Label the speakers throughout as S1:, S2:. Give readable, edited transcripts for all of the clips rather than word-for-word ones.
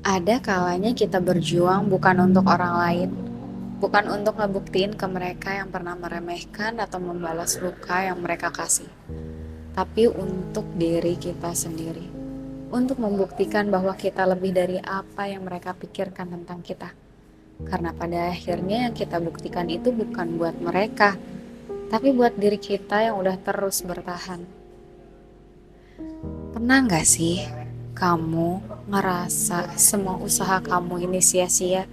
S1: Ada kalanya kita berjuang bukan untuk orang lain, bukan untuk ngebuktiin ke mereka yang pernah meremehkan atau membalas luka yang mereka kasih, tapi untuk diri kita sendiri. Untuk membuktikan bahwa kita lebih dari apa yang mereka pikirkan tentang kita. Karena pada akhirnya yang kita buktikan itu bukan buat mereka, tapi buat diri kita yang udah terus bertahan. Pernah nggak sih kamu ngerasa semua usaha kamu ini sia-sia?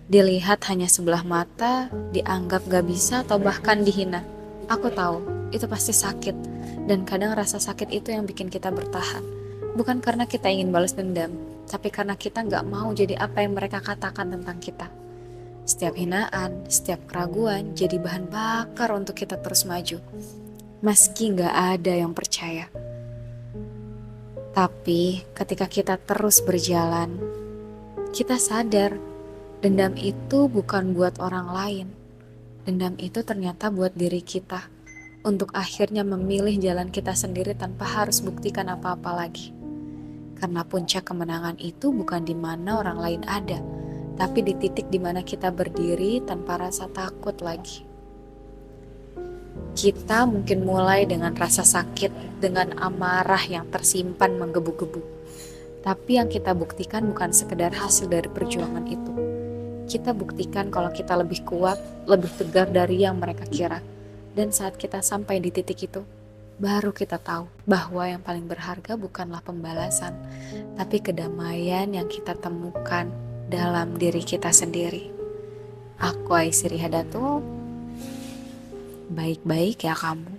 S1: Dilihat hanya sebelah mata, dianggap gak bisa atau bahkan dihina. Aku tahu, itu pasti sakit. Dan kadang rasa sakit itu yang bikin kita bertahan. Bukan karena kita ingin balas dendam, tapi karena kita gak mau jadi apa yang mereka katakan tentang kita. Setiap hinaan, setiap keraguan jadi bahan bakar untuk kita terus maju. Meski gak ada yang percaya. Tapi ketika kita terus berjalan, kita sadar dendam itu bukan buat orang lain. Dendam itu ternyata buat diri kita. Untuk akhirnya memilih jalan kita sendiri tanpa harus buktikan apa-apa lagi. Karena puncak kemenangan itu bukan di mana orang lain ada, tapi di titik di mana kita berdiri tanpa rasa takut lagi. Kita mungkin mulai dengan rasa sakit, dengan amarah yang tersimpan menggebu-gebu. Tapi yang kita buktikan bukan sekedar hasil dari perjuangan itu. Kita buktikan kalau kita lebih kuat, lebih tegar dari yang mereka kira. Dan saat kita sampai di titik itu, baru kita tahu bahwa yang paling berharga bukanlah pembalasan, tapi kedamaian yang kita temukan dalam diri kita sendiri. Aku Aisyri Hadatul, baik-baik ya kamu.